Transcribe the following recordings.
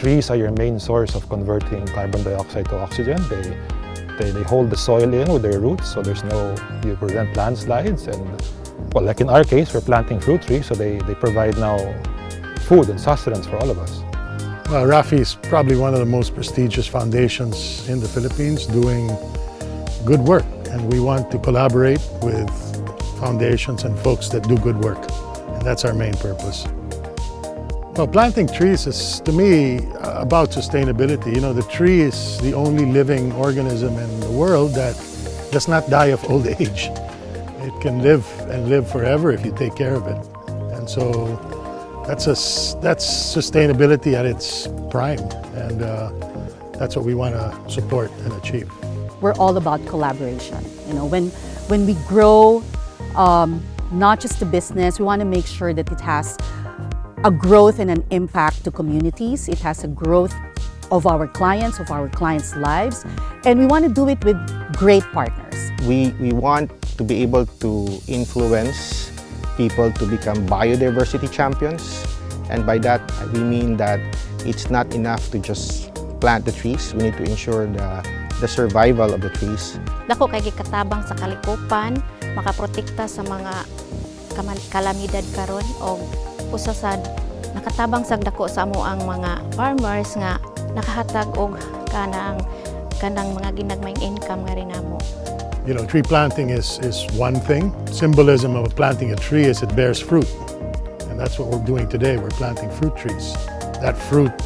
trees are your main source of converting carbon dioxide to oxygen. They hold the soil in with their roots, so you prevent landslides. And well, like in our case, we're planting fruit trees, so they provide now food and sustenance for all of us. Well, RAFI is probably one of the most prestigious foundations in the Philippines doing good work, and we want to collaborate with foundations and folks that do good work, and that's our main purpose. Well, planting trees is, to me, about sustainability. You know, the tree is the only living organism in the world that does not die of old age. It can live and live forever if you take care of it. And so that's sustainability at its prime, and that's what we want to support and achieve. We're all about collaboration. You know, when we grow, not just the business, we want to make sure that it has a growth and an impact to communities. It has a growth of our clients' lives, and we want to do it with great partners. We want to be able to influence people to become biodiversity champions, and by that we mean that it's not enough to just plant the trees. We need to ensure the survival of the trees. Dako kay gikatabang sa kalikupan, makaprotekta sa mga kalamidad karon o usasad nakatabang sa dako sa amo ang mga farmers nga nakahatag og kanang mga ginagmayng income nga rin namo. You know, tree planting is one thing. Symbolism of planting a tree is it bears fruit. And that's what we're doing today. We're planting fruit trees. That fruit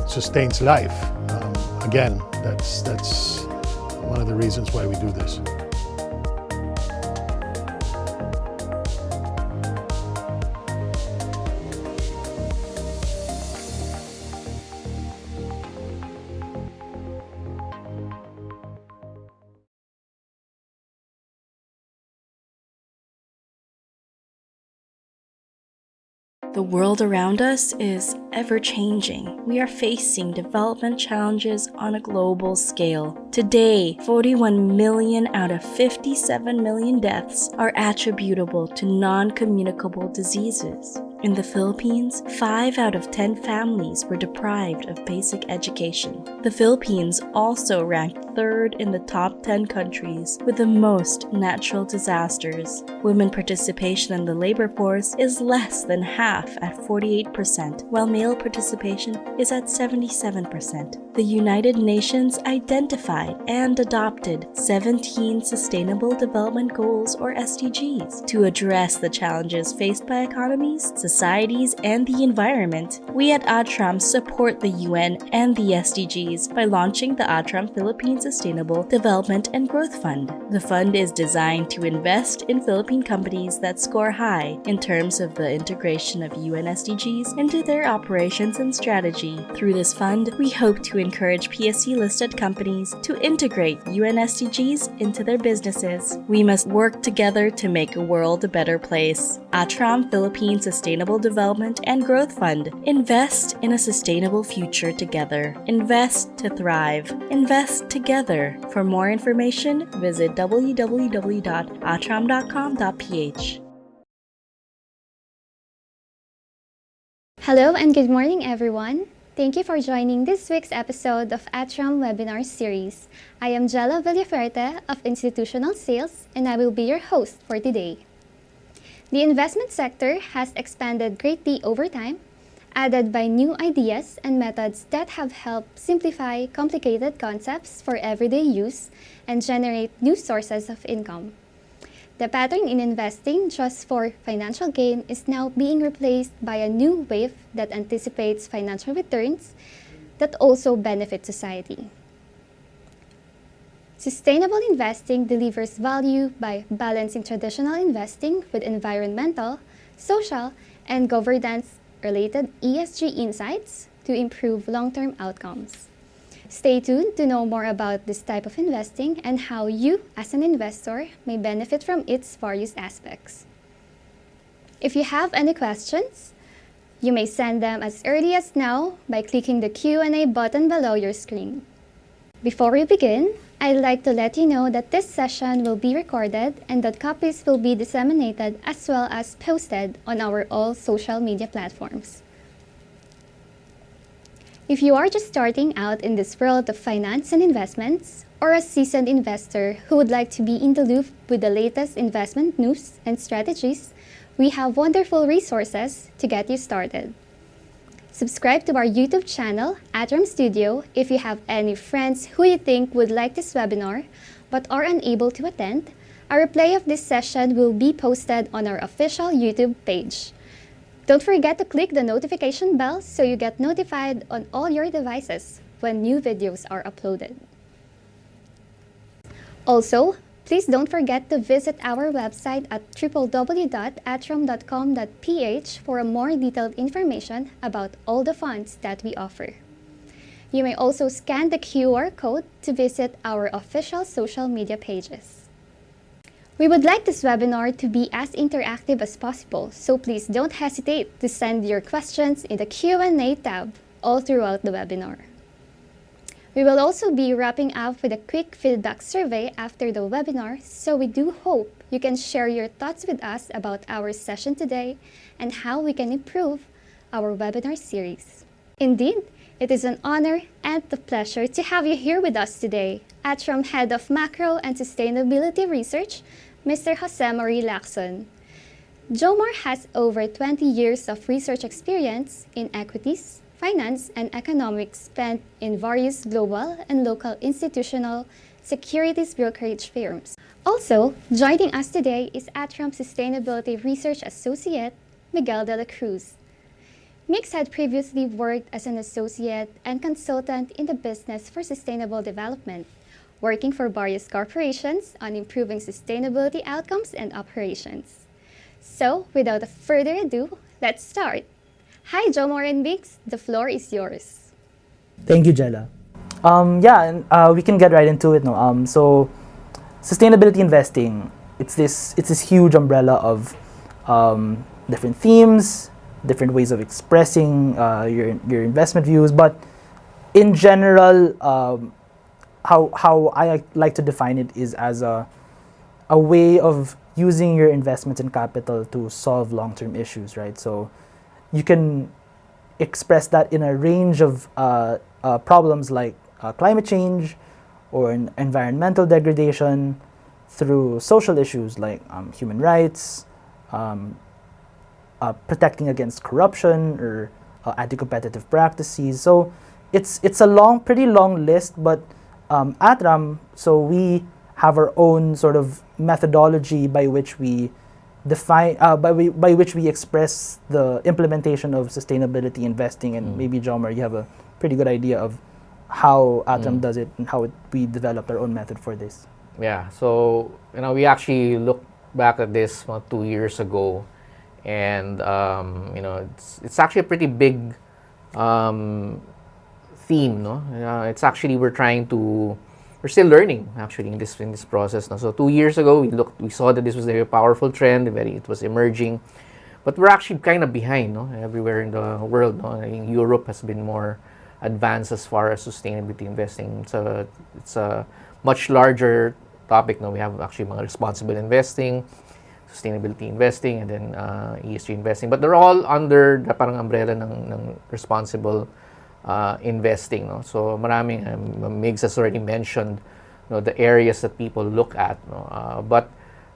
sustains life. Again, that's one of the reasons why we do this. The world around us is ever-changing. We are facing development challenges on a global scale. Today, 41 million out of 57 million deaths are attributable to non-communicable diseases. In the Philippines, 5 out of 10 families were deprived of basic education. The Philippines also ranked 3rd in the top 10 countries with the most natural disasters. Women participation in the labor force is less than half at 48%, while male participation is at 77%. The United Nations identified and adopted 17 Sustainable Development Goals or SDGs to address the challenges faced by economies, societies, and the environment. We at ATRAM support the UN and the SDGs by launching the ATRAM Philippine Sustainable Development and Growth Fund. The fund is designed to invest in Philippine companies that score high in terms of the integration of UN SDGs into their operations and strategy. Through this fund, we hope to encourage PSC-listed companies to integrate UN SDGs into their businesses. We must work together to make a world a better place. ATRAM Philippine Sustainable Development and Growth Fund. Invest in a sustainable future together. Invest to thrive. Invest together. For more information, visit www.atram.com.ph. Hello and good morning, everyone. Thank you for joining this week's episode of ATRAM Webinar Series. I am Jella Villaferte of Institutional Sales, and I will be your host for today. The investment sector has expanded greatly over time, added by new ideas and methods that have helped simplify complicated concepts for everyday use and generate new sources of income. The pattern in investing just for financial gain is now being replaced by a new wave that anticipates financial returns that also benefit society. Sustainable investing delivers value by balancing traditional investing with environmental, social, and governance-related ESG insights to improve long-term outcomes. Stay tuned to know more about this type of investing and how you, as an investor, may benefit from its various aspects. If you have any questions, you may send them as early as now by clicking the Q&A button below your screen. Before we begin, I'd like to let you know that this session will be recorded and that copies will be disseminated as well as posted on our all social media platforms. If you are just starting out in this world of finance and investments, or a seasoned investor who would like to be in the loop with the latest investment news and strategies, we have wonderful resources to get you started. Subscribe to our YouTube channel, ATRAM Studio, if you have any friends who you think would like this webinar but are unable to attend. A replay of this session will be posted on our official YouTube page. Don't forget to click the notification bell so you get notified on all your devices when new videos are uploaded. Also, please don't forget to visit our website at www.atram.com.ph for more detailed information about all the funds that we offer. You may also scan the QR code to visit our official social media pages. We would like this webinar to be as interactive as possible, so please don't hesitate to send your questions in the Q&A tab all throughout the webinar. We will also be wrapping up with a quick feedback survey after the webinar, so we do hope you can share your thoughts with us about our session today and how we can improve our webinar series. Indeed, it is an honor and a pleasure to have you here with us today, ATRAM Head of Macro and Sustainability Research, Mr. Mari Lacson. Jomar has over 20 years of research experience in equities, finance, and economics spent in various global and local institutional securities brokerage firms. Also, joining us today is ATRAM Sustainability Research Associate, Miguel Dela Cruz. Mix had previously worked as an associate and consultant in the business for sustainable development, working for various corporations on improving sustainability outcomes and operations. So, without further ado, let's start. Hi, Jomar and Biggs, the floor is yours. Thank you, Jella. We can get right into it now. So, sustainability investing, it's this huge umbrella of different themes, different ways of expressing your investment views. But in general, how I like to define it is as a way of using your investments and capital to solve long-term issues, right? So you can express that in a range of problems like climate change or environmental degradation, through social issues like human rights, protecting against corruption or anti-competitive practices. So it's a pretty long list, but ATRAM, so we have our own sort of methodology by which we define, by which we express the implementation of sustainability investing. And maybe, Jomar, you have a pretty good idea of how ATRAM does it and how we developed our own method for this. Yeah, so we actually looked back at this 2 years ago, and it's actually a pretty big theme, no? It's actually we're still learning actually in this process. No? So 2 years ago we saw that this was a very powerful trend, it was emerging, but we're actually kind of behind, no? Everywhere in the world. No? I think Europe has been more advanced as far as sustainability investing. So it's a much larger topic. No? We have actually mga responsible investing, sustainability investing, and then ESG investing. But they're all under the parang umbrella ng responsible investing. No? So maraming, Migs has already mentioned the areas that people look at. No? But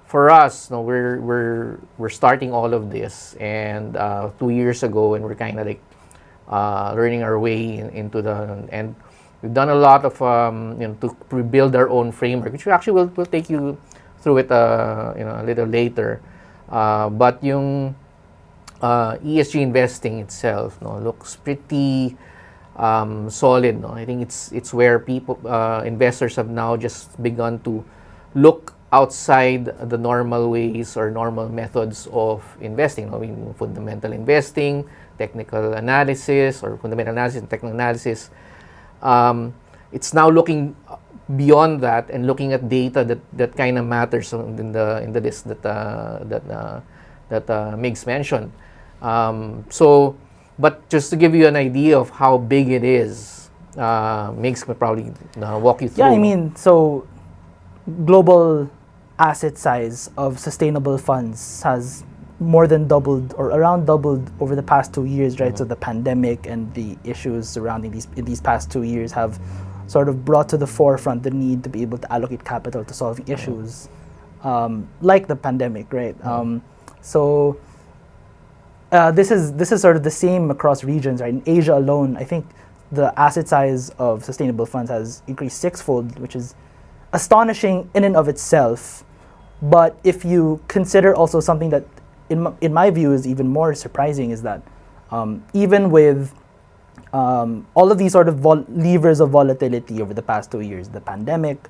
for us, we're starting all of this, and 2 years ago, and we're kind of like learning our way into and we've done a lot of to build our own framework, which we actually will take you through it a little later. But yung ESG investing itself looks pretty solid. No? I think it's where people investors have now just begun to look outside the normal ways or normal methods of investing. I mean, fundamental investing, technical analysis, or fundamental analysis and technical analysis. It's now looking beyond that and looking at data that kind of matters in the list that Migs mentioned. But just to give you an idea of how big it is, Migs could probably walk you through. Yeah, I mean, so global asset size of sustainable funds has more than doubled or around doubled over the past 2 years, right? So the pandemic and the issues surrounding these past 2 years have sort of brought to the forefront the need to be able to allocate capital to solving issues like the pandemic, right? So this is sort of the same across regions, right? In Asia alone, I think the asset size of sustainable funds has increased sixfold, which is astonishing in and of itself. But if you consider also something that, in my view, is even more surprising, is that even with all of these sort of levers of volatility over the past 2 years, the pandemic,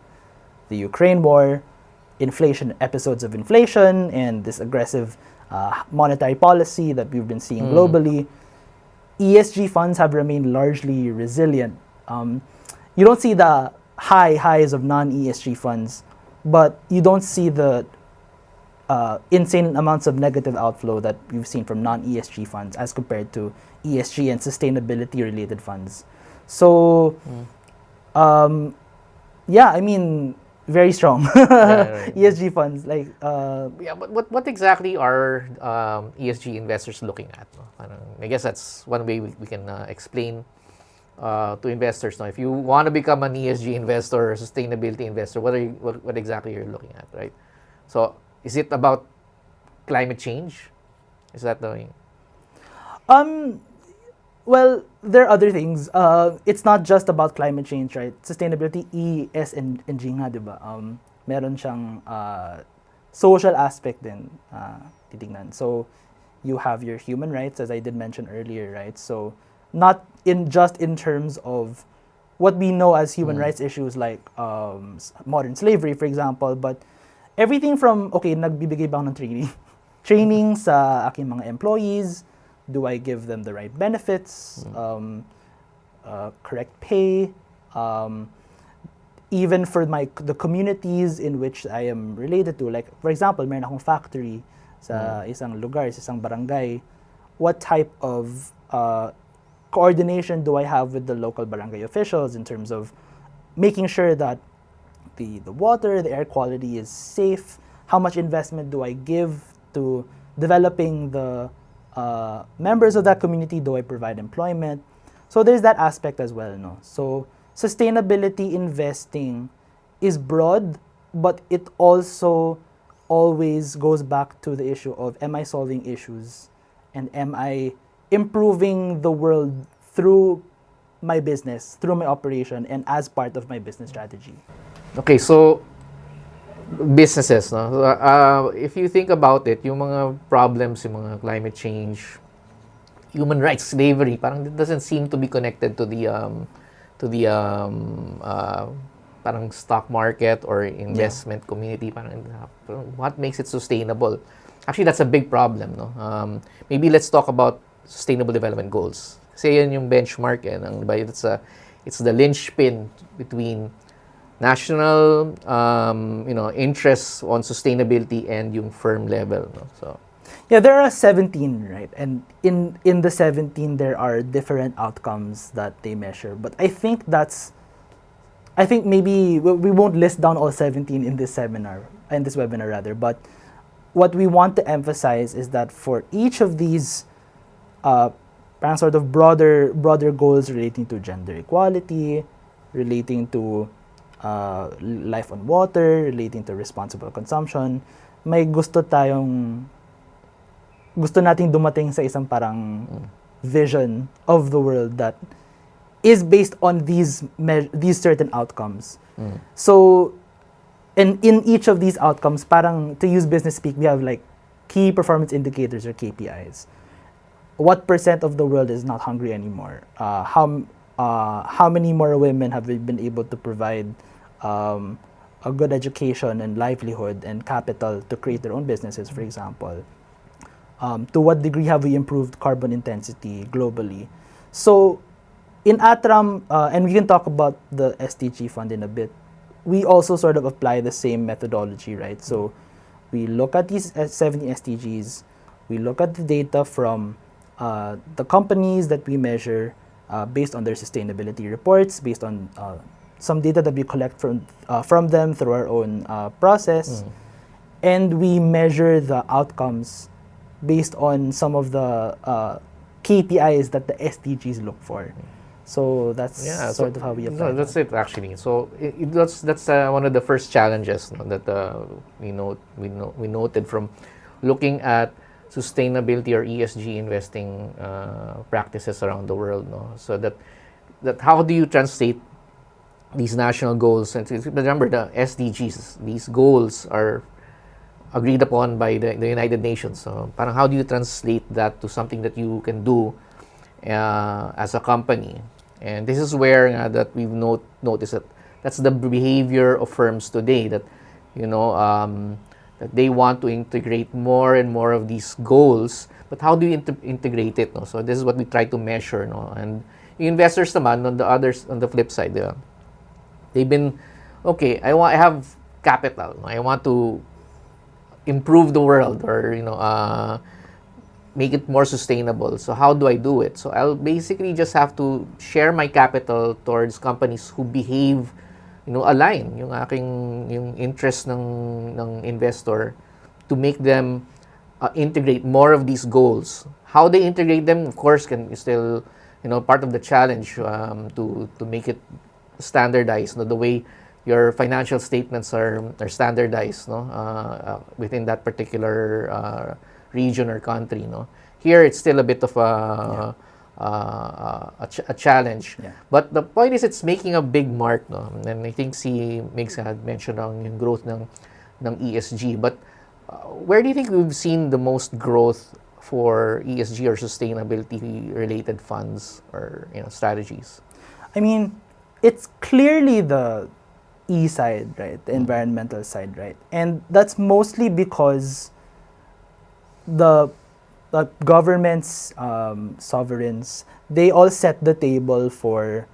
the Ukraine war, inflation, episodes of inflation, and this aggressive monetary policy that we've been seeing globally, ESG funds have remained largely resilient. You don't see the highs of non-ESG funds, but you don't see the insane amounts of negative outflow that we've seen from non-ESG funds as compared to ESG and sustainability-related funds. So, yeah, I mean, very strong. Right. ESG funds, like... Yeah, but what exactly are ESG investors looking at? No? I guess that's one way we can explain to investors. No? If you want to become an ESG investor or sustainability investor, what exactly you're looking at, right? So, is it about climate change? Is that the... Well, there are other things. It's not just about climate change, right? Sustainability, E, S, and G nga, di ba? Meron siyang social aspect din titignan. So, you have your human rights, as I did mention earlier, right? So, not just in terms of what we know as human rights issues like modern slavery, for example, but everything from, okay, nagbibigay ba ako ng training? Training sa aking mga employees. Do I give them the right benefits, correct pay, even for the communities in which I am related to. Like, for example, meron akong factory sa isang lugar, sa isang barangay. What type of coordination do I have with the local barangay officials in terms of making sure that the water, the air quality is safe? How much investment do I give to developing the members of that community? Do I provide employment? So there's that aspect as well, no? So sustainability investing is broad, but it also always goes back to the issue of, am I solving issues and am I improving the world through my business, through my operation, and as part of my business strategy? Okay, so businesses, no? If you think about it, yung mga problems, yung mga climate change, human rights, slavery, parang it doesn't seem to be connected to the parang stock market or investment community. Parang what makes it sustainable? Actually, that's a big problem, no? Maybe let's talk about sustainable development goals. Kasi yan yung benchmark, it's the linchpin between national interests on sustainability and yung firm level, no? So yeah, there are 17, right? And in the 17 there are different outcomes that they measure. But I think maybe we won't list down all 17 in this webinar rather, but what we want to emphasize is that for each of these parang sort of broader goals relating to gender equality, relating to life on water, relating to responsible consumption, may gusto nating dumating sa isang parang vision of the world that is based on these certain outcomes. So, and in each of these outcomes, parang to use business speak, we have like key performance indicators or KPIs. What % of the world is not hungry anymore? How many more women have we been able to provide a good education and livelihood and capital to create their own businesses, for example? To what degree have we improved carbon intensity globally? So in ATRAM, and we can talk about the SDG fund in a bit, we also sort of apply the same methodology, right? So we look at these 70 SDGs, we look at the data from the companies that we measure based on their sustainability reports, based on some data that we collect from them through our own process, and we measure the outcomes based on some of the KPIs that the SDGs look for. So that's sort of how we apply. No, that's it actually. So that's one of the first challenges, no, that we noted from looking at sustainability or ESG investing practices around the world. No, so that how do you translate these national goals? And remember, the SDGs, these goals are agreed upon by the United Nations. So, parang how do you translate that to something that you can do as a company? And this is where that we've noticed that that's the behavior of firms today, that that they want to integrate more and more of these goals. But how do you integrate it? No? So this is what we try to measure. No? And investors naman, on the flip side, they've been, okay, I have capital. I want to improve the world, or make it more sustainable. So how do I do it? So I'll basically just have to share my capital towards companies who behave, align yung interest ng investor, to make them integrate more of these goals. How they integrate them, of course, can still, part of the challenge to make it standardized. The way your financial statements are standardized, within that particular region or country. Here it's still a bit of a challenge. Yeah. But the point is, it's making a big mark. And I think Migs had mentioned yung growth ng ESG. But where do you think we've seen the most growth for ESG or sustainability related funds or strategies? I mean, it's clearly the E side, right? The environmental side, right? And that's mostly because the governments, sovereigns, they all set the table for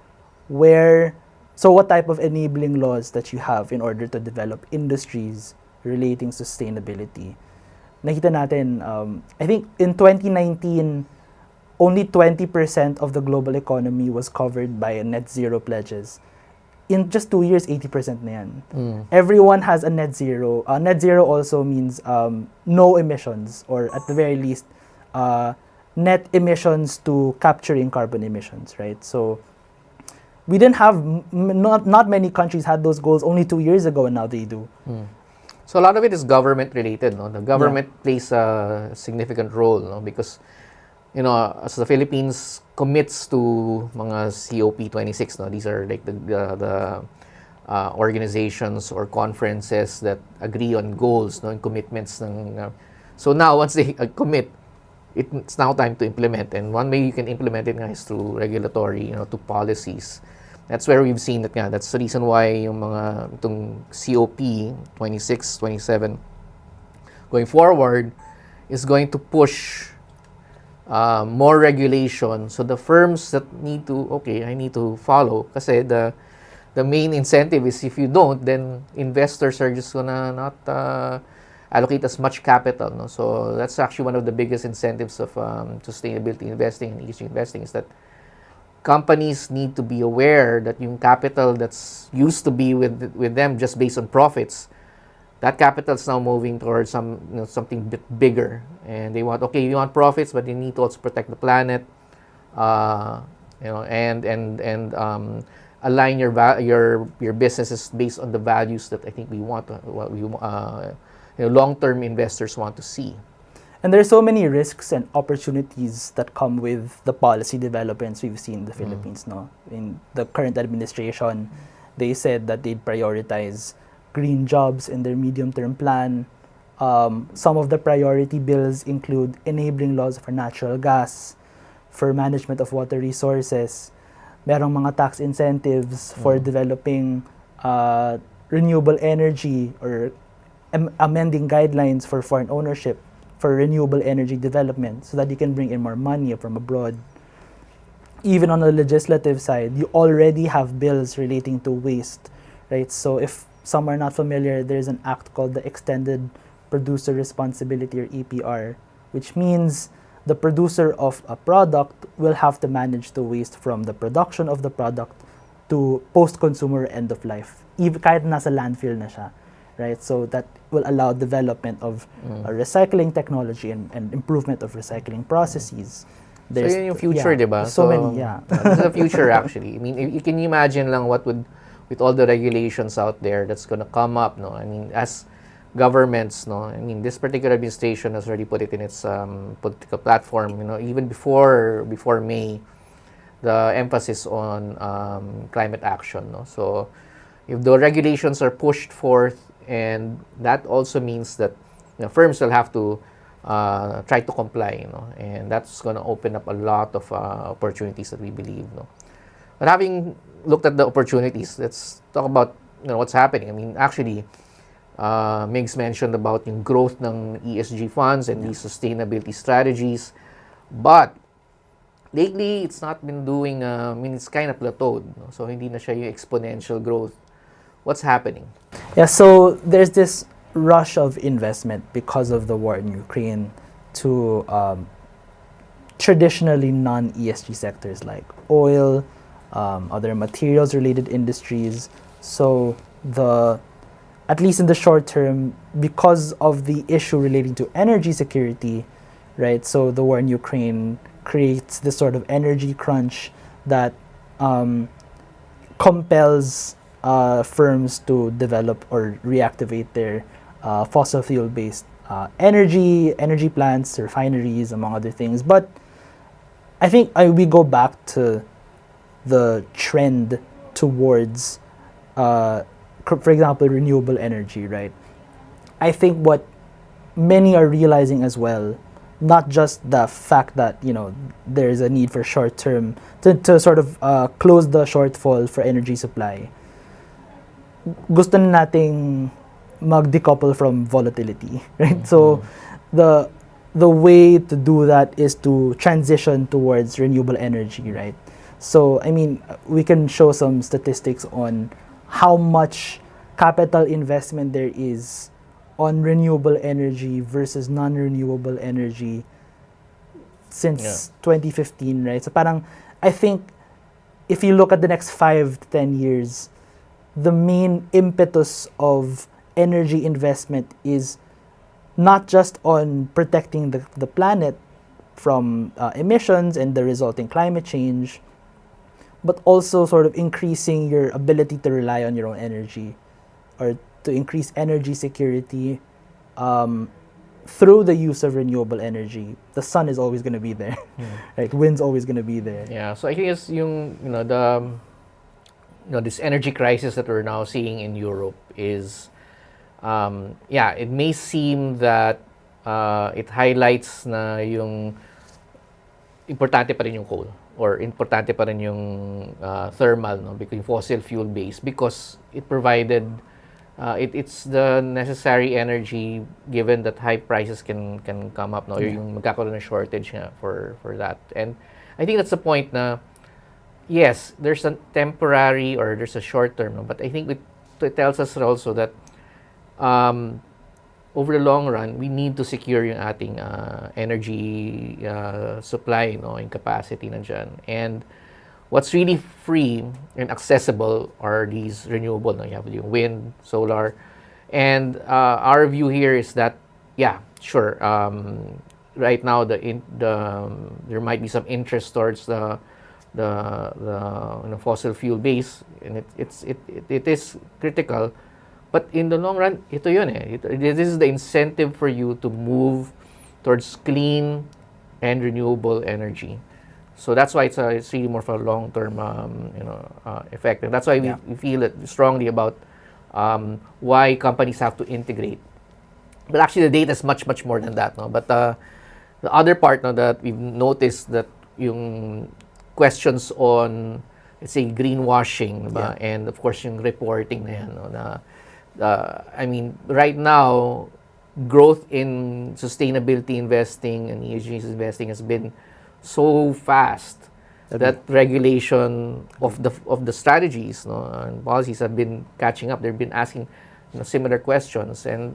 what type of enabling laws that you have in order to develop industries relating sustainability. Nakita natin, I think in 2019, only 20% of the global economy was covered by net zero pledges. In just 2 years, 80% na yan. Everyone has a net zero. Net zero also means no emissions, or at the very least, net emissions to capturing carbon emissions, right? So we didn't have, not many countries had those goals only 2 years ago, and now they do. So a lot of it is government related. The government plays a significant role, because as the Philippines commits to mga COP26, these are like the organizations or conferences that agree on goals, and commitments. So now, once they commit, it's now time to implement. And one way you can implement it is through regulatory, to policies. That's where we've seen that. That's the reason why yung itong COP 26, 27 going forward is going to push more regulation. So the firms that I need to follow. Kasi the main incentive is, if you don't, then investors are just gonna not allocate as much capital. No? So that's actually one of the biggest incentives of sustainability investing and ESG investing, is that companies need to be aware that yung capital that's used to be with them just based on profits, that capital is now moving towards something bit bigger, and they want you want profits, but you need to also protect the planet, and align your businesses based on the values that I think we want, long-term investors want to see. And there are so many risks and opportunities that come with the policy developments we've seen in the Philippines. In the current administration, they said that they'd prioritize green jobs in their medium-term plan. Some of the priority bills include enabling laws for natural gas, for management of water resources. Merong mga tax incentives for developing renewable energy, or amending guidelines for foreign ownership for renewable energy development, so that you can bring in more money from abroad. Even on the legislative side, you already have bills relating to waste, right? So if some are not familiar, there's an act called the Extended Producer Responsibility, or EPR, which means the producer of a product will have to manage the waste from the production of the product to post-consumer end of life, even kahit nasa landfill na siya, right? So that will allow development of recycling technology and improvement of recycling processes. So yun yung future, yeah, diba? so many, yeah. This is the future actually. I mean, you can imagine lang what would, with all the regulations out there that's gonna come up, no? I mean, as governments, no? I mean, this particular administration has already put it in its political platform, you know, even before May, the emphasis on climate action, no? So, if the regulations are pushed forth, and that also means that, you know, firms will have to try to comply, you know, and that's going to open up a lot of opportunities that we believe, no. But having looked at the opportunities, let's talk about, you know, what's happening. I mean, actually, Migs mentioned about yung growth ng ESG funds and these sustainability strategies, but lately it's not been doing. I mean, it's kind of plateaued, no? So hindi na siya yung exponential growth. What's happening? Yeah, so there's this rush of investment because of the war in Ukraine to traditionally non-ESG sectors like oil, other materials-related industries. So at least in the short term, because of the issue relating to energy security, right? So the war in Ukraine creates this sort of energy crunch that compels firms to develop or reactivate their fossil fuel-based energy plants, refineries, among other things. But I think we go back to the trend towards, for example, renewable energy, right? I think what many are realizing as well, not just the fact that, you know, there's a need for short-term, to sort of close the shortfall for energy supply. Gusto na nating mag-decouple from volatility, right? So the way to do that is to transition towards renewable energy, right? So I mean, we can show some statistics on how much capital investment there is on renewable energy versus non-renewable energy since 2015, right? So parang, I think if you look at the next 5 to 10 years, the main impetus of energy investment is not just on protecting the planet from emissions and the resulting climate change, but also sort of increasing your ability to rely on your own energy, or to increase energy security through the use of renewable energy. The sun is always going to be there, right? Wind's always going to be there. Yeah, so I guess yung, you know, this energy crisis that we're now seeing in Europe is, it may seem that it highlights na yung importante pa rin yung coal, or importante pa rin yung thermal, no, because yung fossil fuel based, because it provided it's the necessary energy given that high prices can come up, no, yung magkakaroon ng shortage nga for that. And I think that's the point na yes, there's a temporary or there's a short term, no, but I think it tells us also that over the long run, we need to secure yung ating energy supply, no, yung capacity nandyan. And what's really free and accessible are these renewable, no? You have yung wind, solar, and our view here is that, yeah, sure, right now there might be some interest towards the fossil fuel base, and it is critical. But in the long run, ito yun eh. This is the incentive for you to move towards clean and renewable energy. So that's why it's really more for a long-term effect. And that's why we feel it strongly about why companies have to integrate. But actually, the data is much, much more than that. No? But the other part, no, that we've noticed that yung questions on, let's say, greenwashing, diba? And of course, yung reporting na yan, no, na I mean, right now, growth in sustainability investing and ESG investing has been so fast that regulation of the strategies, no, and policies have been catching up. They've been asking, you know, similar questions, and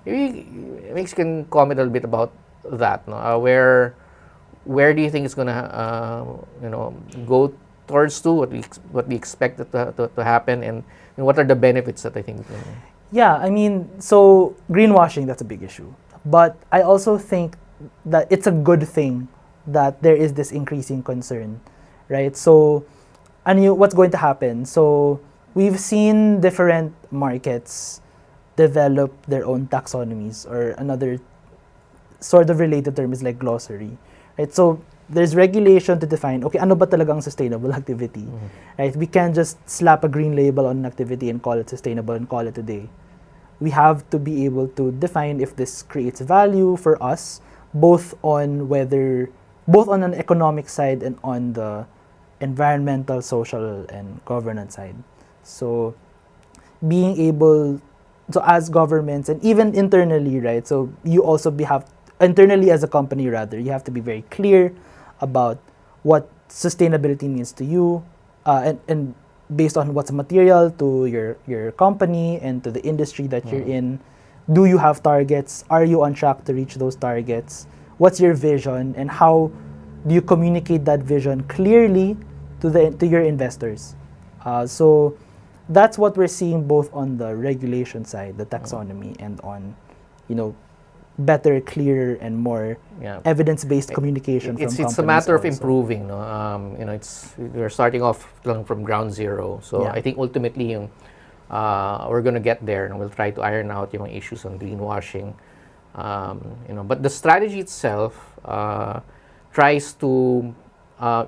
maybe Mix can comment a little bit about that. No, where do you think it's gonna go towards to what we expect it to happen, and what are the benefits that I think? Yeah, I mean, so greenwashing, that's a big issue. But I also think that it's a good thing that there is this increasing concern, right? So, what's going to happen? So, we've seen different markets develop their own taxonomies, or another sort of related term is like glossary, right? So, there's regulation to define, okay, ano ba talagang sustainable activity, right? We can't just slap a green label on an activity and call it sustainable and call it a day. We have to be able to define if this creates value for us, both on an economic side and on the environmental, social, and governance side. So so as governments and even internally, right? So you also have internally as a company, rather, you have to be very clear about what sustainability means to you, and based on what's material to your company and to the industry that you're in. Do you have targets? Are you on track to reach those targets? What's your vision, and how do you communicate that vision clearly to your investors? So that's what we're seeing both on the regulation side, the taxonomy, and on, better, clearer, and more evidence-based communication from companies. It's a matter of also. improving, no? We're starting off from ground zero. So I think ultimately, we're gonna get there, and we'll try to iron out yung issues on greenwashing. But the strategy itself tries to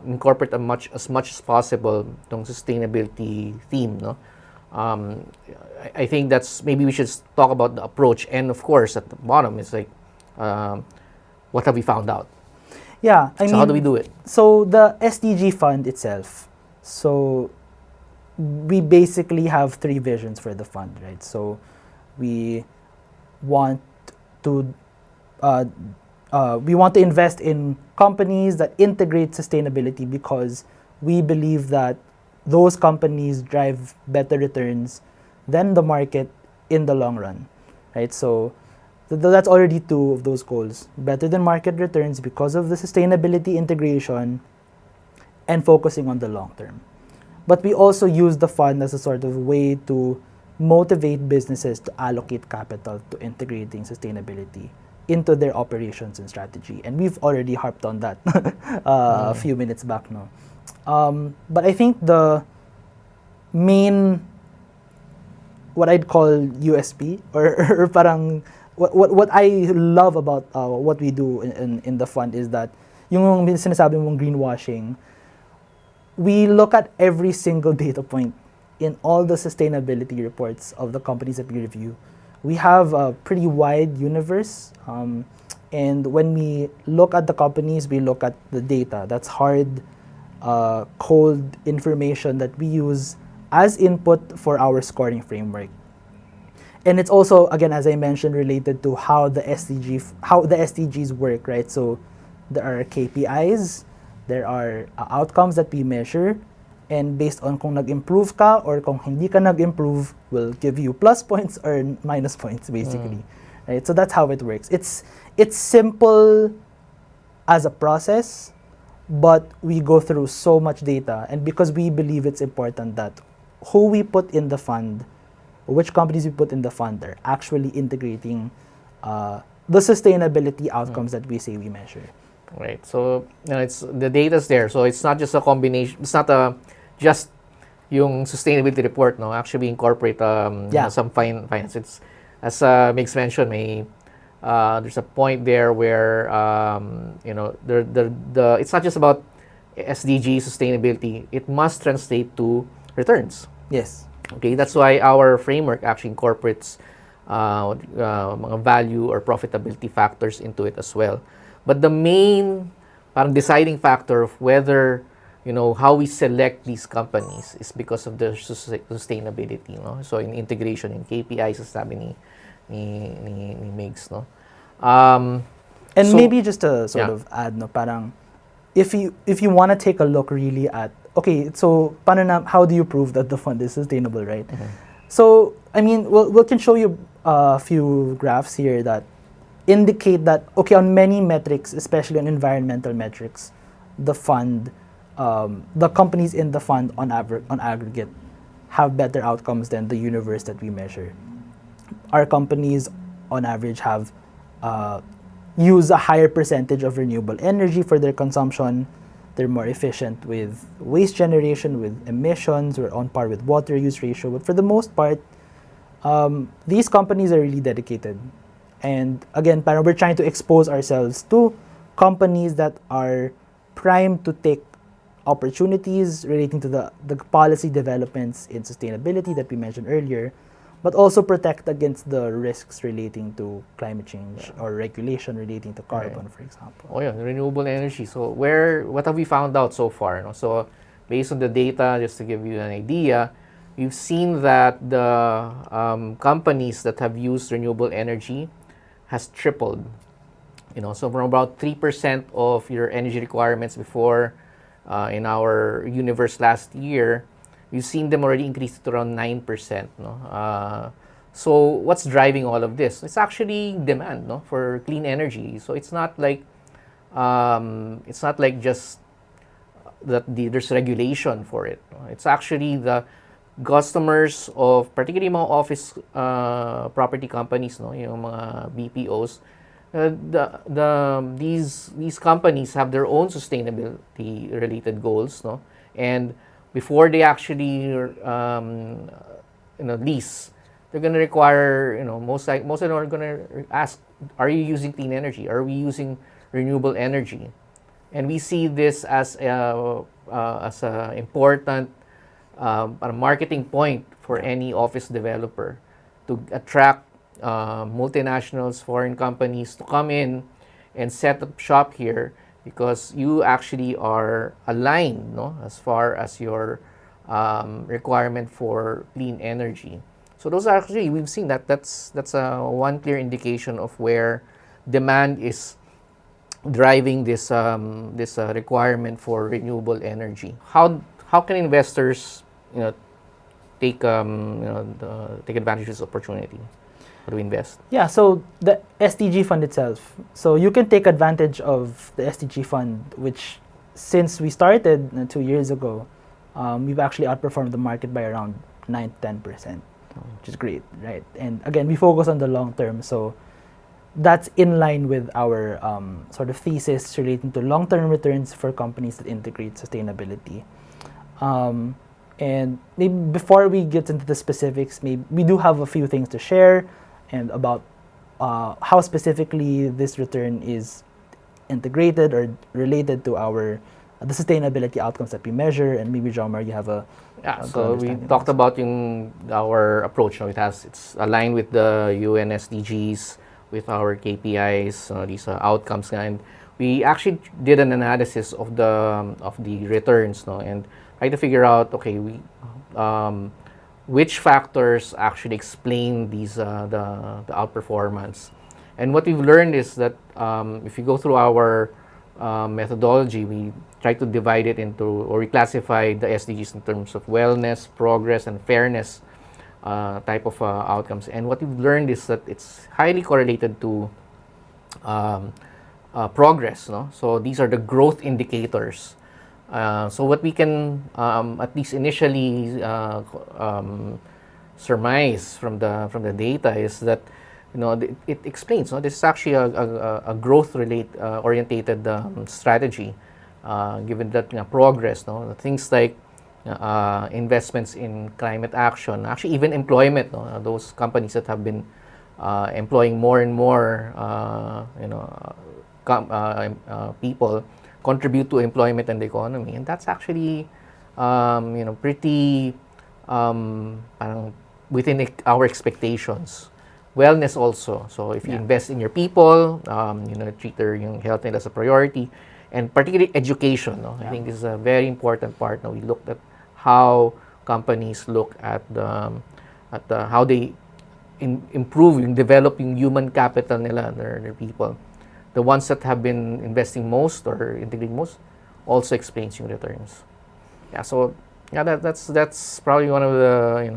incorporate as much as possible tong sustainability theme, no? I think that's, maybe we should talk about the approach, and of course at the bottom is like, what have we found out? Yeah, so how do we do it? So the SDG fund itself, so we basically have three visions for the fund, right? So we want to invest in companies that integrate sustainability, because we believe that those companies drive better returns than the market in the long run, right? So that's already two of those goals: better than market returns because of the sustainability integration and focusing on the long term. But we also use the fund as a sort of way to motivate businesses to allocate capital to integrating sustainability into their operations and strategy. And we've already harped on that a few minutes back now. But I think the main, what I'd call USP, or parang what I love about what we do in the fund, is that yung sinasabi mong greenwashing, we look at every single data point in all the sustainability reports of the companies that we review. We have a pretty wide universe, and when we look at the companies, we look at the data. That's hard, cold information that we use as input for our scoring framework. And it's also, again, as I mentioned, related to how the SDGs work, right? So there are KPIs, there are outcomes that we measure, and based on kung nag-improve ka or kung hindi ka nag-improve, will give you plus points or minus points, basically. Right? So that's how it works. It's simple as a process, but we go through so much data, and because we believe it's important that who we put in the fund, which companies we put in the fund, are actually integrating the sustainability outcomes that we say we measure. Right. So it's the data's there. So it's not just a combination. It's not just yung sustainability report. No, actually we incorporate some finance. It's, as Mix mentioned, there's a point there where it's not just about SDG sustainability. It must translate to returns. Yes. Okay. That's why our framework actually incorporates mga value or profitability factors into it as well. But the main deciding factor of whether, how we select these companies is because of their sustainability, no? So in integration in KPIs, as sabi ni Migs, no? And so, maybe just to sort of add, no, parang if you want to take a look really at, okay, so how do you prove that the fund is sustainable, right? So I mean, we can show you a few graphs here that indicate that, okay, on many metrics, especially on environmental metrics, the fund, the companies in the fund on aggregate have better outcomes than the universe that we measure. our companies, on average, have use a higher percentage of renewable energy for their consumption. They're more efficient with waste generation, with emissions. We're on par with water use ratio. But for the most part, these companies are really dedicated. And again, parang we're trying to expose ourselves to companies that are primed to take opportunities relating to the policy developments in sustainability that we mentioned earlier, but also protect against the risks relating to climate change or regulation relating to carbon, for example. Oh yeah, renewable energy. So what have we found out so far? No? So based on the data, just to give you an idea, we've seen that the companies that have used renewable energy has tripled. So from about 3% of your energy requirements before in our universe last year, we've seen them already increase to around 9%. No? So what's driving all of this? It's actually demand, no, for clean energy. So it's not like just that there's regulation for it. No? It's actually the customers of particularly mga office property companies, no, yung mga BPOs. These companies have their own sustainability related goals, no, and before they actually lease, they're going to require, most of them are going to ask, are you using clean energy? Are we using renewable energy? And we see this as a important a marketing point for any office developer to attract multinationals, foreign companies to come in and set up shop here, because you actually are aligned, no, as far as your requirement for clean energy. So those are actually, we've seen that's one clear indication of where demand is driving this requirement for renewable energy. How can investors take advantage of this opportunity? How do we invest? Yeah, so the SDG fund itself. So you can take advantage of the SDG fund, which since we started 2 years ago, we've actually outperformed the market by around 9-10%, which is great, right? And again, we focus on the long term, so that's in line with our sort of thesis relating to long-term returns for companies that integrate sustainability. And maybe before we get into the specifics, maybe we do have a few things to share and about how specifically this return is integrated or related to the sustainability outcomes that we measure. And maybe Jomar, you have a so we talked about our approach. It's aligned with the UN SDGs, with our KPIs, these outcomes, and we actually did an analysis of the returns, no, and try to figure out, okay, which factors actually explain these the outperformance. And what we've learned is that if you go through our methodology, we try to divide it into, or we classify the SDGs in terms of wellness, progress, and fairness type of outcomes. And what we've learned is that it's highly correlated to progress, no? So these are the growth indicators. So what we can at least initially surmise from the data is that it explains. This is actually a growth orientated strategy, given that progress. Things like investments in climate action, actually even employment. Those companies that have been employing more and more people contribute to employment and the economy, and that's actually pretty within our expectations. Wellness also. So if you invest in your people, treat their health as a priority, and particularly education. I think this is a very important part. We looked at how companies look at how they improve, developing human capital nila, their people. The ones that have been investing most or integrating most also explains yung returns. So that's probably one of the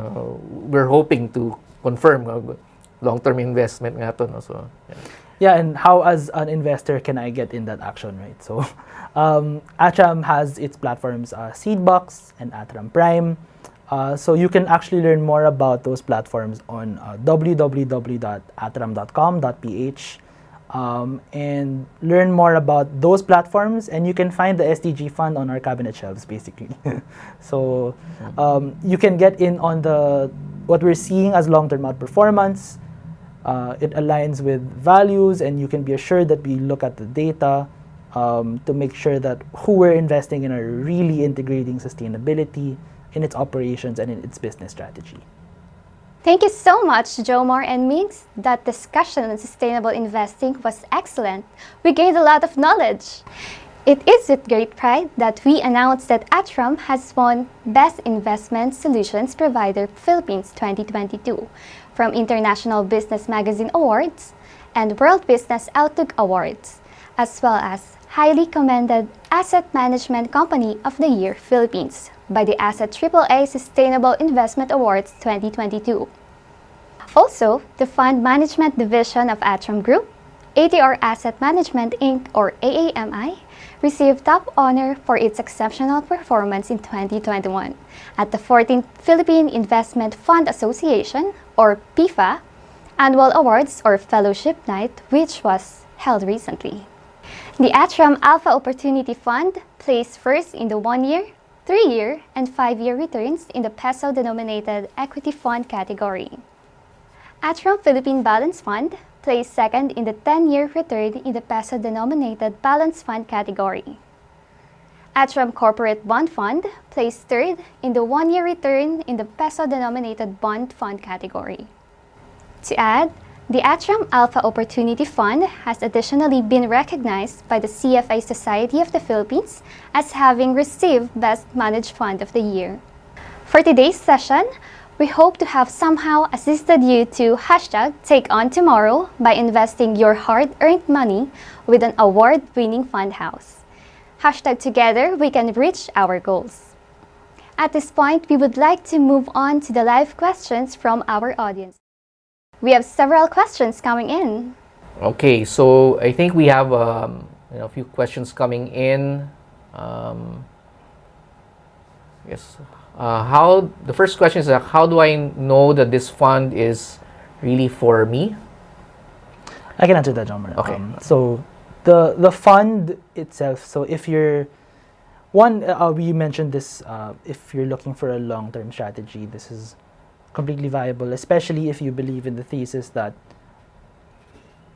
we're hoping to confirm long-term investment nga to, no? So and how as an investor can I get in that action, right? So ATRAM has its platforms Seedbox and ATRAM Prime. So you can actually learn more about those platforms on www.atram.com.ph and learn more about those platforms, and you can find the SDG fund on our cabinet shelves, basically. So you can get in on what we're seeing as long-term outperformance. It aligns with values, and you can be assured that we look at the data to make sure that who we're investing in are really integrating sustainability in its operations and in its business strategy. Thank you so much, Jomar and Migs. That discussion on sustainable investing was excellent. We gained a lot of knowledge. It is with great pride that we announce that ATRAM has won Best Investment Solutions Provider Philippines 2022 from International Business Magazine Awards and World Business Outlook Awards, as well as Highly Commended Asset Management Company of the Year Philippines by the Asset AAA Sustainable Investment Awards 2022. Also, the Fund Management Division of ATRAM Group, ATR Asset Management Inc. or AAMI, received top honor for its exceptional performance in 2021 at the 14th Philippine Investment Fund Association or PIFA Annual Awards or Fellowship Night, which was held recently. The ATRAM Alpha Opportunity Fund placed first in the 1-year, 3-year, and 5-year returns in the peso-denominated equity fund category. ATRAM Philippine Balance Fund placed second in the 10-year return in the peso-denominated balance fund category. ATRAM Corporate Bond Fund placed third in the 1-year return in the peso-denominated bond fund category. To add, the ATRAM Alpha Opportunity Fund has additionally been recognized by the CFA Society of the Philippines as having received Best Managed Fund of the Year. For today's session, we hope to have somehow assisted you to #TakeOnTomorrow by investing your hard-earned money with an award-winning fund house. #Together we can reach our goals. At this point, we would like to move on to the live questions from our audience. We have several questions coming in. Okay, so I think we have a few questions coming in. Yes. The first question is how do I know that this fund is really for me? I can answer that, John. Okay. So the fund itself. So if you're we mentioned this. If you're looking for a long-term strategy, this is completely viable, especially if you believe in the thesis that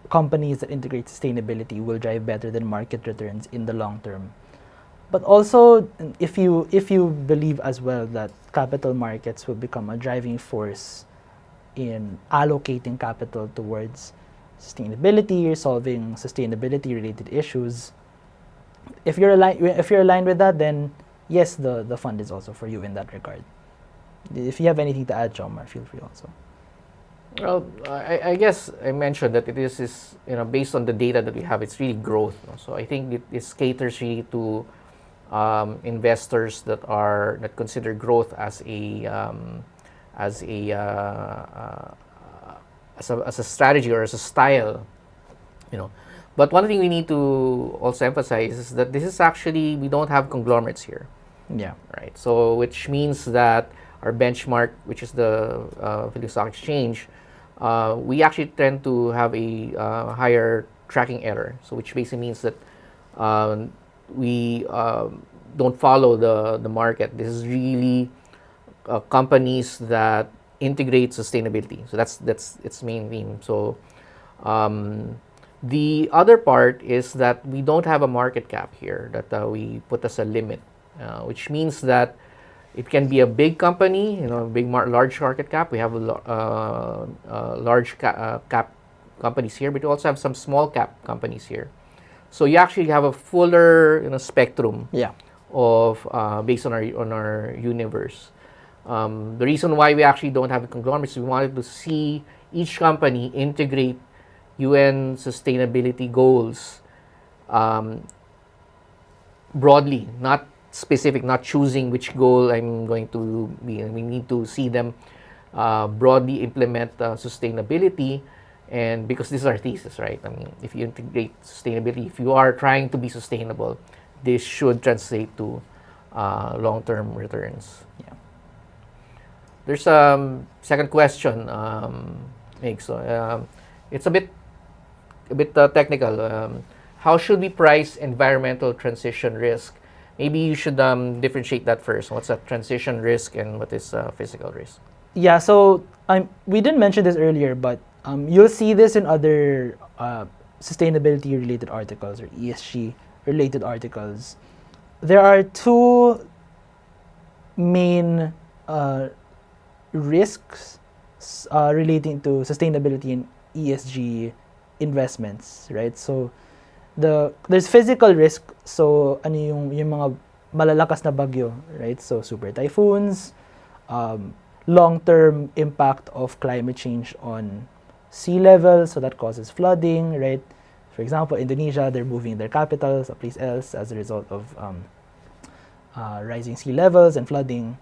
companies that integrate sustainability will drive better than market returns in the long term. But also, if you believe as well that capital markets will become a driving force in allocating capital towards sustainability or solving sustainability-related issues, if you're aligned with that, then yes, the fund is also for you in that regard. If you have anything to add, Jomar, feel free also. Well, I guess I mentioned that it is based on the data that we have, it's really growth. So I think it caters really to investors that consider growth as a strategy or as a style, But one thing we need to also emphasize is that this is actually, we don't have conglomerates here. Yeah. Right. So which means that our benchmark, which is the Philippine Stock Exchange, we actually tend to have a higher tracking error. So which basically means that we don't follow the market. This is really companies that integrate sustainability. So that's its main theme. So the other part is that we don't have a market cap here that we put as a limit, which means that it can be a big company, large market cap. We have large cap companies here, but we also have some small cap companies here. So you actually have a fuller spectrum of based on our universe. The reason why we actually don't have a conglomerate is we wanted to see each company integrate UN sustainability goals broadly, not specific, not choosing which goal I'm going to be. We need to see them broadly implement sustainability, and because this is our thesis, right? I mean, if you integrate sustainability, if you are trying to be sustainable, this should translate to long-term returns. Yeah. There's second question, Mig. So it's a bit technical. How should we price environmental transition risk? Maybe you should differentiate that first. What's a transition risk and what is physical risk? Yeah, so we didn't mention this earlier, but you'll see this in other sustainability-related articles or ESG-related articles. There are two main risks relating to sustainability and ESG investments, right? So there's physical risk. So ano yung mga malalakas na bagyo, right? So super typhoons, long-term impact of climate change on sea level, so that causes flooding, right? For example, Indonesia, they're moving their capital someplace else as a result of rising sea levels and flooding.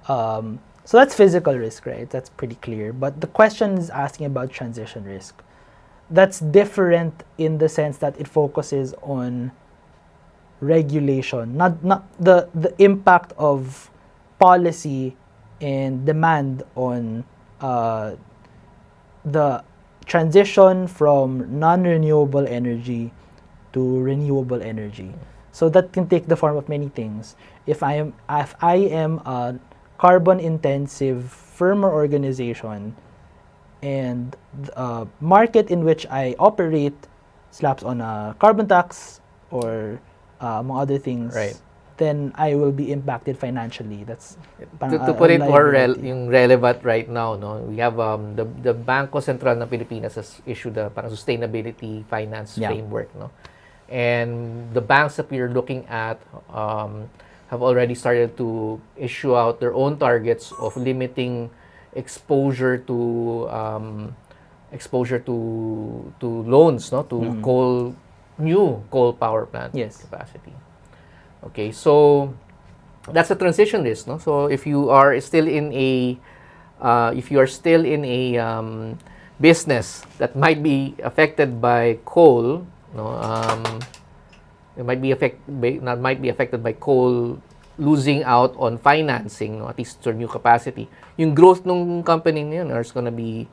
So that's physical risk, right? That's pretty clear. But the question is asking about transition risk. That's different in the sense that it focuses on regulation, not the impact of policy and demand on the transition from non-renewable energy to renewable energy. So that can take the form of many things. If I am a carbon-intensive firm or organization, and the market in which I operate slaps on a carbon tax or among other things, Right. then I will be impacted financially. That's To put it more yung relevant right now, no, we have the Bangko Sentral ng Pilipinas has issued a parang sustainability finance framework, no, and the banks that we are looking at have already started to issue out their own targets of limiting exposure to loans, no, to new coal power plant capacity. Okay, so that's a transition risk, no? So if you are still in a business that might be affected by coal, no, it might be affected by coal losing out on financing, no, at least for new capacity. Yung growth ng company niyan is going to be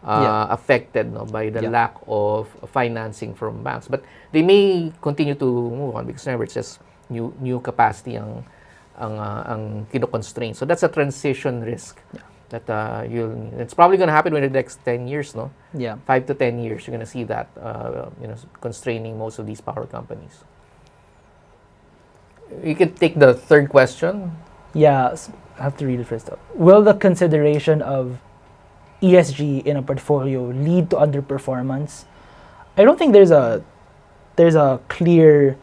affected, no, by the lack of financing from banks. But they may continue to move on because remember, it's just new capacity ang kino-constrain. So that's a transition risk that it's probably going to happen within the next 10 years, no? 5 to 10 years, you're going to see that constraining most of these power companies. You can take the third question. Yeah, I have to read it first. Will the consideration of ESG in a portfolio lead to underperformance? I don't think there's a clear,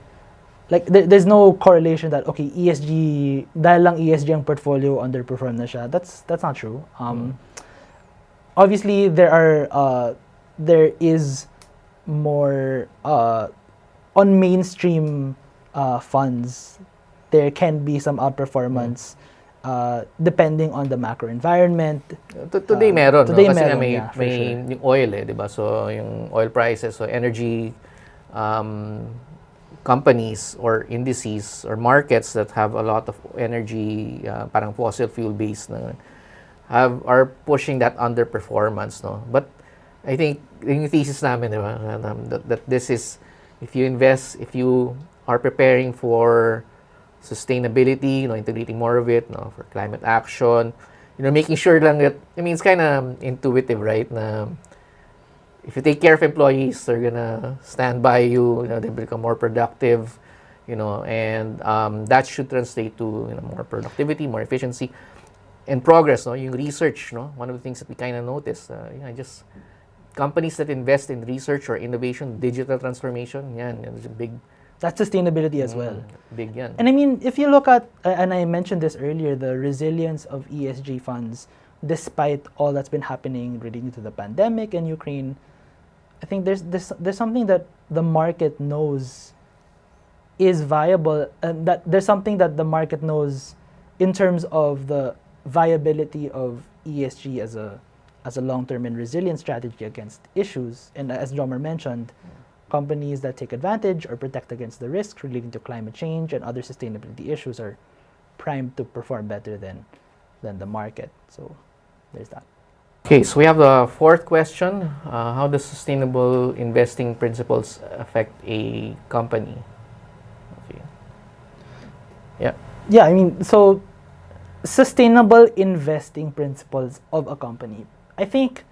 like there's no correlation that okay, ESG dahil lang ESG ang portfolio underperform na siya. That's not true. Obviously there is more on mainstream funds. There can be some outperformance depending on the macro environment. Today meron, today no? Kasi meron, may sure. yung oil, di ba? So yung oil prices, so energy companies or indices or markets that have a lot of energy, parang fossil fuel based, na are pushing that underperformance, no? But I think yung thesis namin, di ba, that this is, if you are preparing for sustainability, integrating more of it, for climate action, making sure lang that, it's kind of intuitive, right? Na if you take care of employees, they're gonna stand by you, they become more productive, and that should translate to more productivity, more efficiency, and progress, yung research, one of the things that we kind of noticed, just companies that invest in research or innovation, digital transformation, there's a big. That's sustainability as well. Big yan. And I mean, if you look at, and I mentioned this earlier, the resilience of ESG funds, despite all that's been happening relating to the pandemic and Ukraine, I think there's something that the market knows is viable, and that there's something that the market knows in terms of the viability of ESG as a long-term and resilient strategy against issues. And as Jomer mentioned, companies that take advantage or protect against the risks relating to climate change and other sustainability issues are primed to perform better than than the market. So there's that. Okay, so we have the fourth question. How does sustainable investing principles affect a company? Okay. Yeah. Yeah, I mean, so sustainable investing principles of a company. I think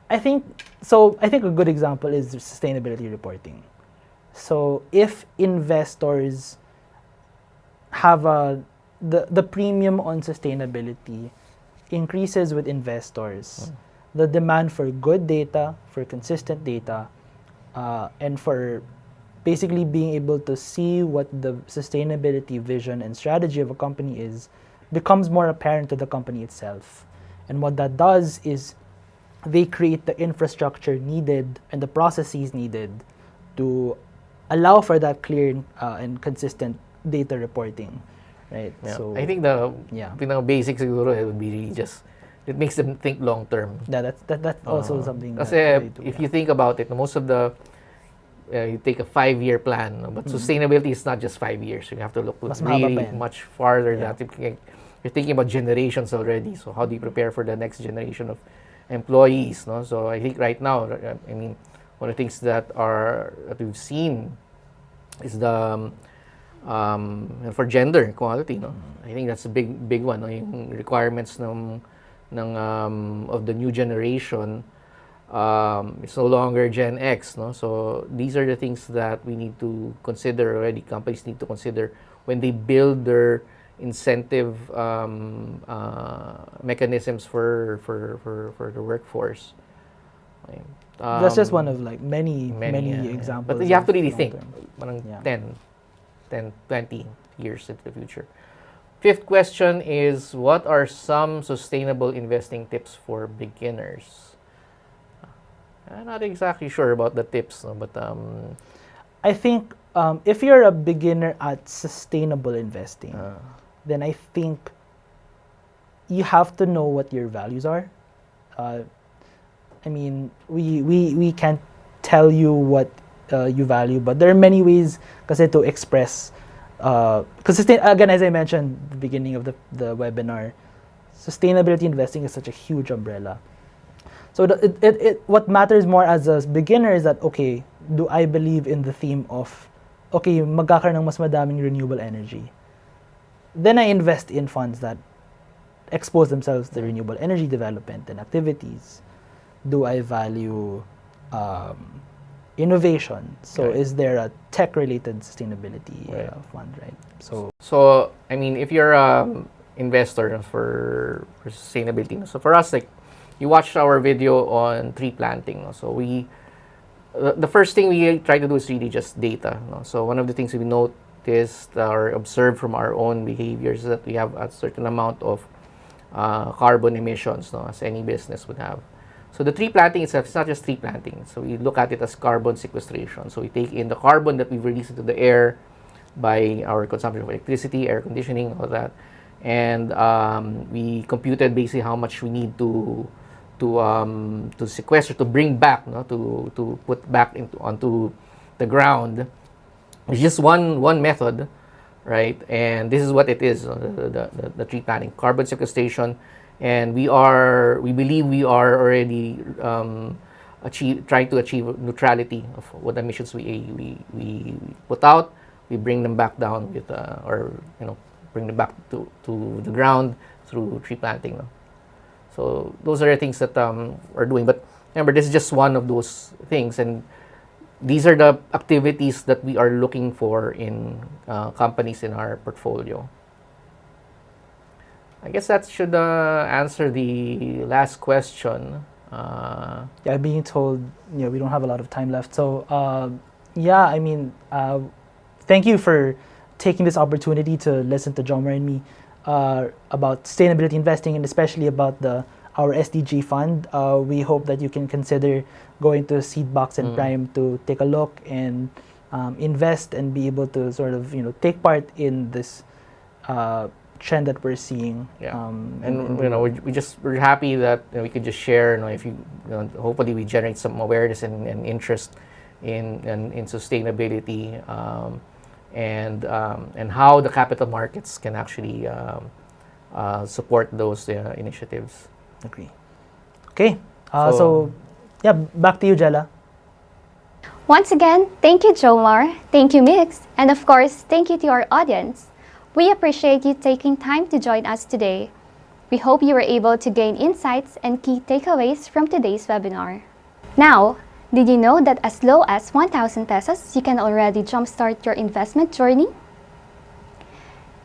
a good example is sustainability reporting. So if investors have the premium on sustainability increases with investors, the demand for good data, for consistent data, and for basically being able to see what the sustainability vision and strategy of a company is becomes more apparent to the company itself. And what that does is they create the infrastructure needed and the processes needed to allow for that clear and consistent data reporting, right? Yeah. So I think the yeah. basics siguro it would be really just it makes them think long term. Yeah, that's also something. Kasi that if you think about it, most of the you take a 5-year plan, but sustainability is not just 5 years. You have to look Mas mahaba really pa yan. much farther. Yeah. That you're thinking about generations already. So how do you prepare for the next generation of employees? No, so I think right now, I mean, one of the things that we've seen is the for gender equality. No, I think that's a big one. No? Yung requirements of the new generation. It's no longer Gen X, no? So these are the things that we need to consider already. Companies need to consider when they build their incentive mechanisms for the workforce. That's just one of like many examples. But you have to really of think, long-term. parang Yeah. 10, 20 years into the future. Fifth question is, what are some sustainable investing tips for beginners? I'm not exactly sure about the tips, no, but I think if you're a beginner at sustainable investing, then I think you have to know what your values are. I mean, we can't tell you what you value, but there are many ways kasi to express. Because again, as I mentioned at the beginning of the webinar, sustainability investing is such a huge umbrella. So what matters more as a beginner is that, okay, do I believe in the theme of, okay, magkakaroon ng mas madaming renewable energy? Then I invest in funds that expose themselves to renewable energy development and activities. Do I value innovation? So Right. is there a tech-related sustainability Right. fund, right? So I mean, if you're investor for sustainability, so for us, like, you watched our video on tree planting, no? So the first thing we try to do is really just data, no? So one of the things we noticed or observed from our own behaviors is that we have a certain amount of carbon emissions, no, as any business would have. So the tree planting itself is not just tree planting. So we look at it as carbon sequestration. So we take in the carbon that we've released into the air by our consumption of electricity, air conditioning, all that, and we computed basically how much we need to sequester, to bring back, no, to put back onto the ground. It's just one method, right? And this is what it is, the tree planting, carbon sequestration, and we believe we are already trying to achieve neutrality of what emissions we put out. We bring them back down with bring them back to the ground through tree planting, no? So those are the things that we're doing. But remember, this is just one of those things, and these are the activities that we are looking for in companies in our portfolio. I guess that should answer the last question. yeah, being told, we don't have a lot of time left. So yeah, I mean, thank you for taking this opportunity to listen to Jomar and me about sustainability investing, and especially about our SDG fund. We hope that you can consider going to Seedbox and Prime to take a look and invest and be able to sort of take part in this trend that we're seeing. Yeah. We're happy that we could just share. If hopefully we generate some awareness and interest in sustainability. And how the capital markets can actually support those initiatives. Agree. Okay. So- So, yeah, back to you, Jella. Once again, thank you, Jomar. Thank you, Mix. And of course, thank you to our audience. We appreciate you taking time to join us today. We hope you were able to gain insights and key takeaways from today's webinar. Now, did you know that as low as 1,000 pesos, you can already jumpstart your investment journey?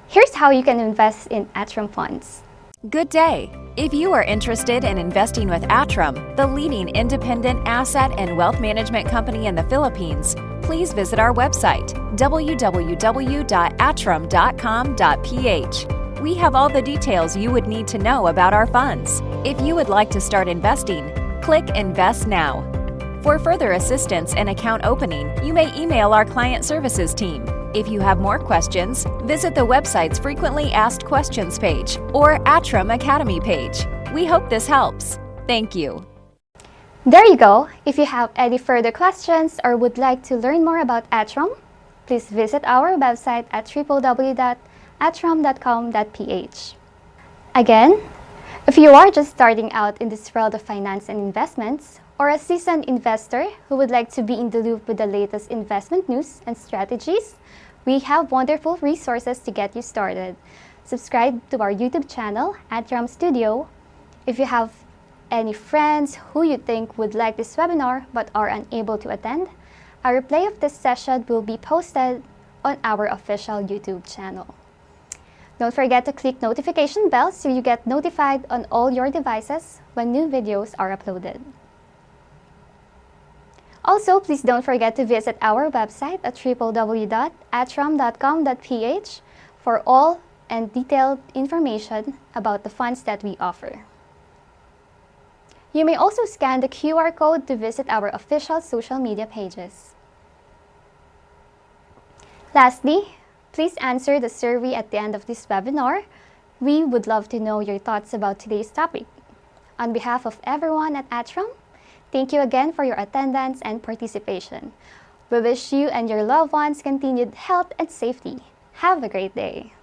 Here's how you can invest in ATRAM funds. Good day. If you are interested in investing with ATRAM, the leading independent asset and wealth management company in the Philippines, please visit our website, www.atram.com.ph. We have all the details you would need to know about our funds. If you would like to start investing, click Invest Now. For further assistance and account opening, you may email our client services team. If you have more questions, visit the website's Frequently Asked Questions page or ATRAM Academy page. We hope this helps. Thank you. There you go. If you have any further questions or would like to learn more about ATRAM, please visit our website at www.atram.com.ph. Again, if you are just starting out in this world of finance and investments, or a seasoned investor who would like to be in the loop with the latest investment news and strategies, we have wonderful resources to get you started. Subscribe to our YouTube channel, ATRAM Studio. If you have any friends who you think would like this webinar but are unable to attend, a replay of this session will be posted on our official YouTube channel. Don't forget to click notification bell so you get notified on all your devices when new videos are uploaded. Also, please don't forget to visit our website at www.atram.com.ph for all and detailed information about the funds that we offer. You may also scan the QR code to visit our official social media pages. Lastly, please answer the survey at the end of this webinar. We would love to know your thoughts about today's topic. On behalf of everyone at ATRAM, thank you again for your attendance and participation. We wish you and your loved ones continued health and safety. Have a great day.